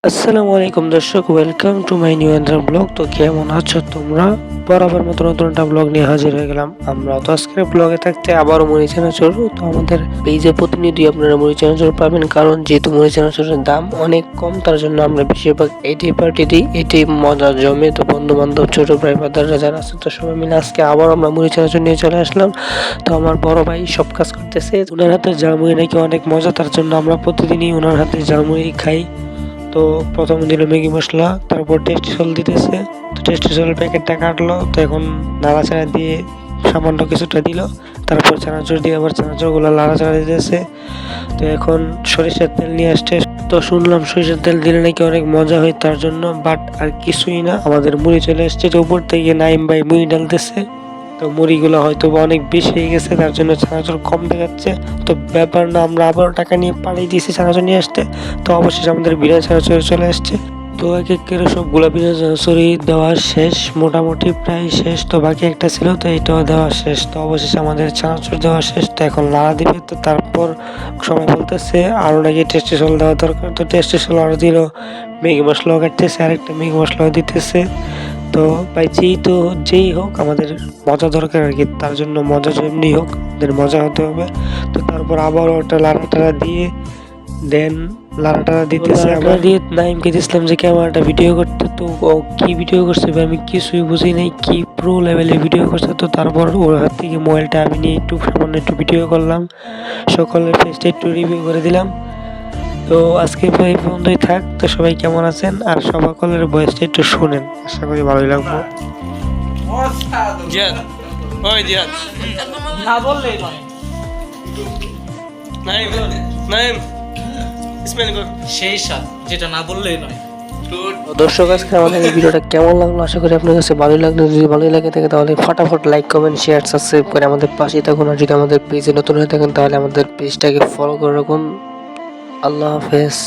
আসসালামু আলাইকুম দর্শক, welcome to my new another blog. তো কেমন আছো তোমরা? বরাবর মতো নতুন একটা ব্লগ নিয়ে হাজির হয়ে গেলাম আমরা। তো আজকের ব্লগে থাকতে আবারও মুড়ি চানাচুর। তো আমাদের পেজে প্রতিনিধি আপনারা মুড়ি চানাচুর পাবেন, কারণ যেহেতু মুড়ি চানাচুরের দাম অনেক কম, তার জন্য আমরা বেশিরভাগ এটাই পার্টি দিই, এটাই মজা জমে। তো বন্ধু বান্ধব, ছোট ভাই বাদাররা যারা আছে, তো সবাই মিলে আজকে আবার আমরা মুড়ি চানাচুর নিয়ে চলে আসলাম। তো আমার বড় ভাই সব কাজ করতেছে, ওনার হাতে ঝালমুড়ি নাকি অনেক মজা, তার জন্য আমরা প্রতিদিনই ওনার হাতে ঝালমুড়ি খাই। তো প্রথম দিল ম্যাগি মশলা, তারপর টেস্টি সল দিতেছে। তো টেস্টি সলের প্যাকেটটা কাটলো, তো এখন নাড়াচাড়া দিয়ে সামান্য কিছুটা দিল, তারপর চানাচুর দিয়ে আবার চানাচুরগুলো নাড়াচাড়া দিতেছে। তো এখন সরিষার তেল নিয়ে আসছে। তো শুনলাম সরিষার তেল দিলে নাকি অনেক মজা হয়, তার জন্য। বাট আর কিছুই না, আমাদের মুড়ি চলে আসছে। তো উপর থেকে নাইম ভাই মুড়ি ডালতেছে। তো মুড়িগুলো হয়তো অনেক বেশি হয়ে গেছে, তার জন্য চানাচুর কম দেখাচ্ছে। তো ব্যাপার না, আমরা আবারও টাকা নিয়ে পাঠিয়ে দিয়েছি চানাচুর নিয়ে আসতে। তো অবশেষে আমাদের বিনা চানাচুর চলে আসছে। তো এক এক করে সবগুলো বিনা চানাচুরি দেওয়া শেষ, মোটামুটি প্রায় শেষ। তো বাকি একটা ছিল, তো এটাও দেওয়া শেষ। তো অবশেষে আমাদের চানাচুর দেওয়া শেষ। তো এখন লাড়া দিবে। তো তারপর সবাই বলতেছে আরও নাকি টেস্টি সল দেওয়া দরকার। তো টেস্টি সল আরও দিল, ম্যাগি মশলাও কাটতেছে, আরেকটা ম্যাগি মশলাও দিতেছে। তো ভাই যেই হোক আমাদের মজা দরকার আর কি, তার জন্য মজা যেমনি হোক আমাদের মজা হতে হবে। তো তারপর আবারও একটা লাড়াটাড়া দিয়ে দেন লাড়াটাড়া দিতেছে আবার দিয়ে নাইমকে দিয়েছিলাম যে ক্যামেরাটা ভিডিও করতে। তো ও কি ভিডিও করছে ভাই, আমি কিছুই বুঝি নাই, কি প্রো লেভেলে ভিডিও করছে। তো তারপর ওর হাত থেকে মোবাইলটা আমি নিয়ে সামান্য একটু ভিডিও করলাম, সকলের ফেসটা একটু রিভিউ করে দিলাম। তো আজকে এই পর্যন্তই থাক। তো সবাই কেমন আছেন, আর সকলের ভয়েসটা একটু শুনেন, আশা করি ভালোই লাগবে। জিয়াদ, ওই জিয়াদ, না বললেই নয়, নাইম, নাইম, ইসমাইল কর। সেই স্বাদ যেটা না বললেই নয়। তো দর্শক, আজকে আমাদের এই ভিডিওটা কেমন লাগলো, আশা করি আপনার কাছে ভালোই লাগলো। যদি ভালোই লাগে থাকে তাহলে ফটাফট লাইক, কমেন্ট, শেয়ার, সাবস্ক্রাইব করে আমাদের পাশেই থাকুন। আর যদি আমাদের পেজে নতুন হয়ে থাকেন তাহলে আমাদের পেজটাকে ফলো করে রাখুন। আল্লাহ হাফেজ।